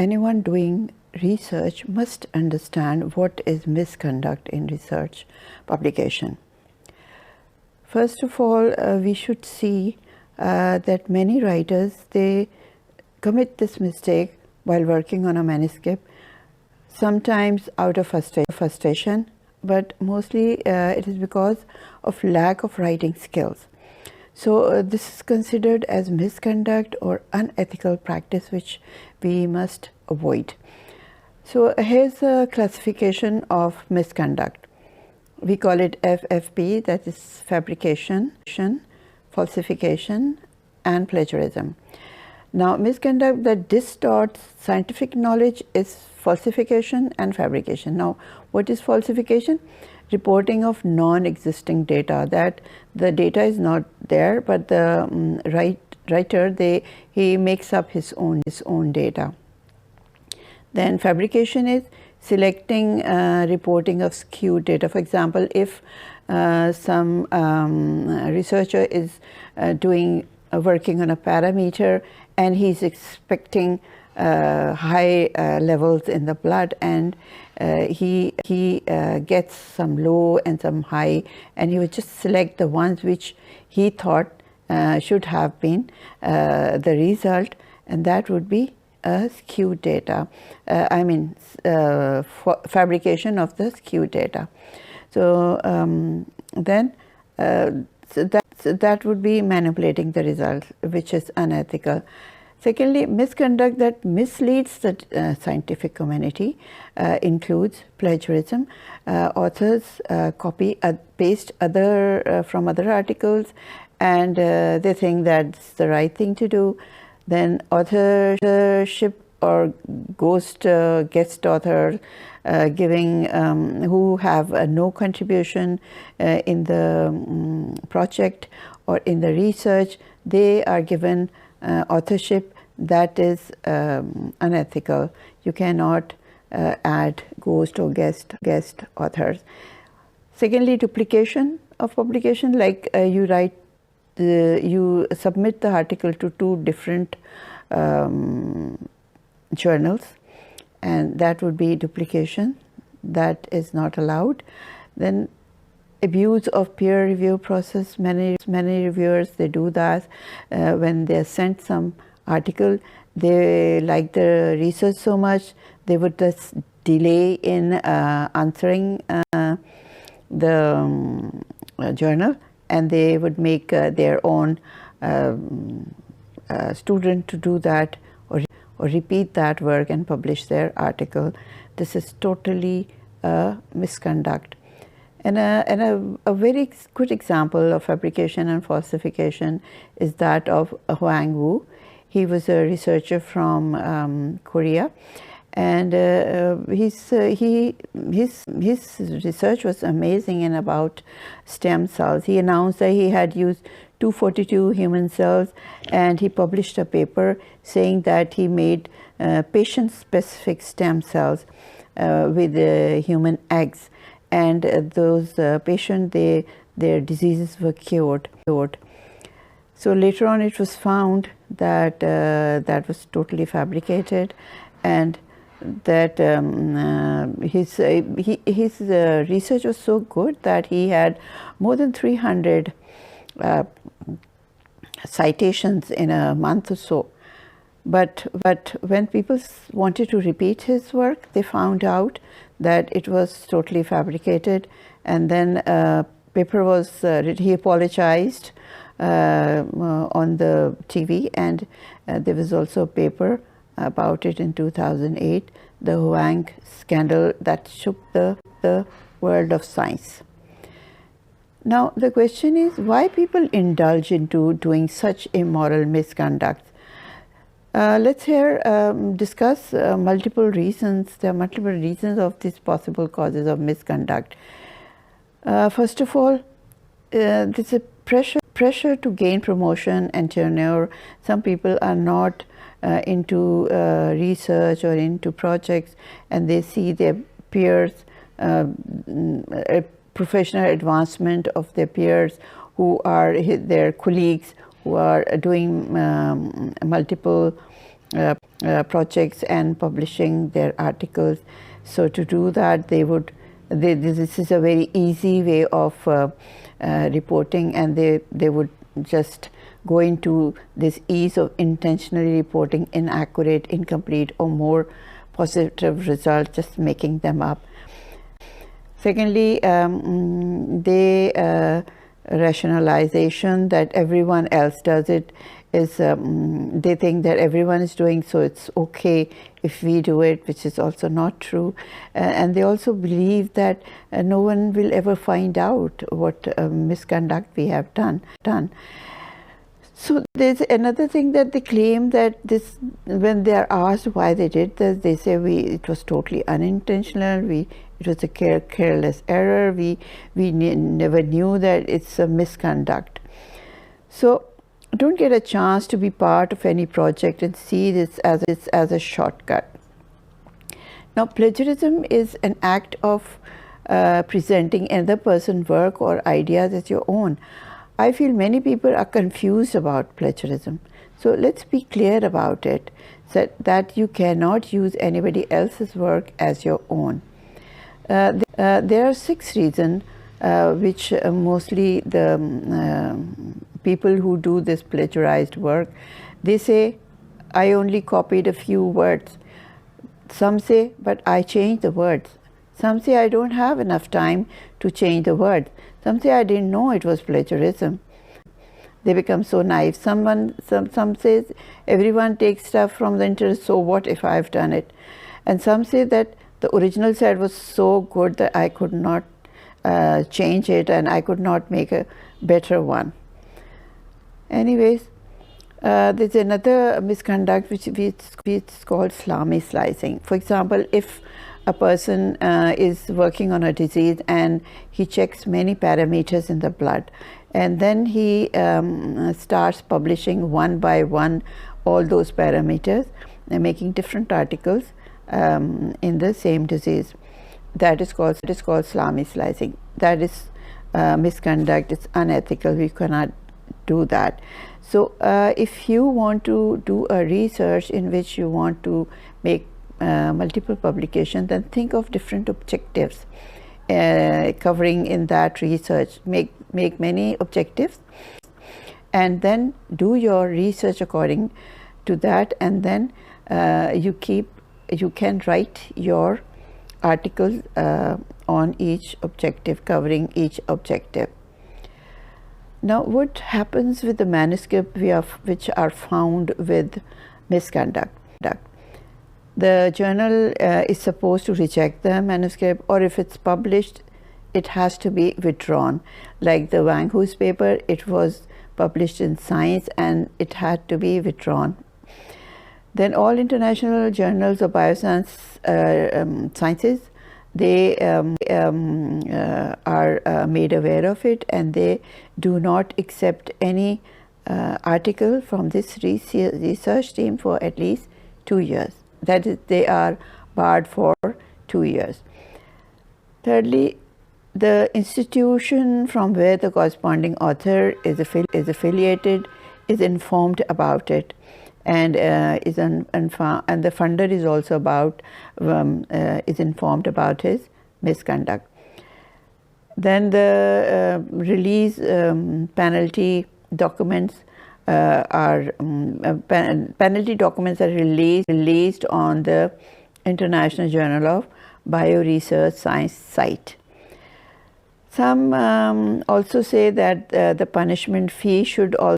anyone doing research must understand what is misconduct in research publication. First of all, we should see that many writers, they commit this mistake while working on a manuscript, sometimes out of frustration, but mostly it is because of lack of writing skills. So this is considered as misconduct or unethical practice, which we must avoid. So here's a classification of misconduct. We call it FFP, that is fabrication, falsification, and plagiarism. Now, misconduct that distorts scientific knowledge is falsification and fabrication. Now, what is falsification? Reporting of non-existing data, that the data is not there, but the writer, he makes up his own data. Then fabrication is selecting reporting of skewed data. For example, if some researcher is working on a parameter and he's expecting high levels in the blood, and he gets some low and some high, and he would just select the ones which he thought should have been the result, and that would be skewed data. Fabrication of the skewed data. So that would be manipulating the results, which is unethical. Secondly, misconduct that misleads the scientific community includes plagiarism. Authors copy paste from other articles, and they think that's the right thing to do. Then authorship or guest authors giving who have no contribution in the project or in the research, they are given authorship that is unethical. You cannot add ghost or guest authors. Secondly, duplication of publication, like you submit the article to 2 different journals, and that would be duplication. That is not allowed. Then abuse of peer review process. Many reviewers, they do that when they are sent some article. They like the research so much, they would just delay in answering the journal, and they would make their own student to do that or repeat that work and publish their article. This is totally misconduct. And a very good example of fabrication and falsification is that of Huang Wu. He was a researcher from Korea, and his research was amazing in about stem cells. He announced that he had used 242 human cells, and he published a paper saying that he made patient-specific stem cells with human eggs, and those patients, their diseases were cured. So later on, it was found that that was totally fabricated, and that his research was so good that he had more than 300 citations in a month or so. But when people wanted to repeat his work, they found out that it was totally fabricated, and then paper was he apologized on the TV, and there was also a paper about it in 2008, the Huang scandal that shook the world of science. Now the question is, why people indulge into doing such immoral misconduct? Let's here discuss multiple reasons. There are multiple reasons of these possible causes of misconduct. First of all, there's a pressure to gain promotion and tenure. Some people are not into research or into projects, and they see their peers, professional advancement of their peers who are their colleagues, who are doing multiple projects and publishing their articles. So to do that, this is a very easy way of reporting, and they would just go into this ease of intentionally reporting inaccurate, incomplete, or more positive results, just making them up. Secondly, rationalization that everyone else does it is they think that everyone is doing, so it's okay if we do it, which is also not true. And they also believe that no one will ever find out what misconduct we have done. So there's another thing that they claim, that this, when they are asked why they did this, they say it was totally unintentional, it was a careless error, we never knew that it's a misconduct. So don't get a chance to be part of any project and see this as a shortcut. Now, plagiarism is an act of presenting another person's work or ideas as your own. I feel many people are confused about plagiarism. So let's be clear about it, that you cannot use anybody else's work as your own. There are 6 reasons which mostly the people who do this plagiarized work, they say, I only copied a few words. Some say, but I changed the words. Some say, I don't have enough time to change the words. Some say, I didn't know it was plagiarism. They become so naive. Some says, everyone takes stuff from the internet, so what if I've done it? And some say that the original set was so good that I could not change it, and I could not make a better one. Anyways, there's another misconduct which is called salami slicing. For example, if a person is working on a disease and he checks many parameters in the blood, and then he starts publishing one by one all those parameters and making different articles in the same disease. That is called salami slicing. That is misconduct. It's unethical. We cannot do that. So if you want to do a research in which you want to make multiple publications, then think of different objectives covering in that research. Make many objectives, and then do your research according to that, and then you can write your articles on each objective, covering each objective. Now, what happens with the manuscript which are found with misconduct? The journal is supposed to reject the manuscript, or if it's published, it has to be withdrawn. Like the Wang Hu's paper, it was published in Science and it had to be withdrawn. Then all international journals of bioscience sciences, they are made aware of it, and they do not accept any article from this research team for at least 2 years. That is, they are barred for 2 years. Thirdly, the institution from where the corresponding author is affiliated is informed about it, and and the funder is also is informed about his misconduct. Then the release penalty documents penalty documents are released on the International Journal of Bioresearch Science site. Some also say that the punishment fee should also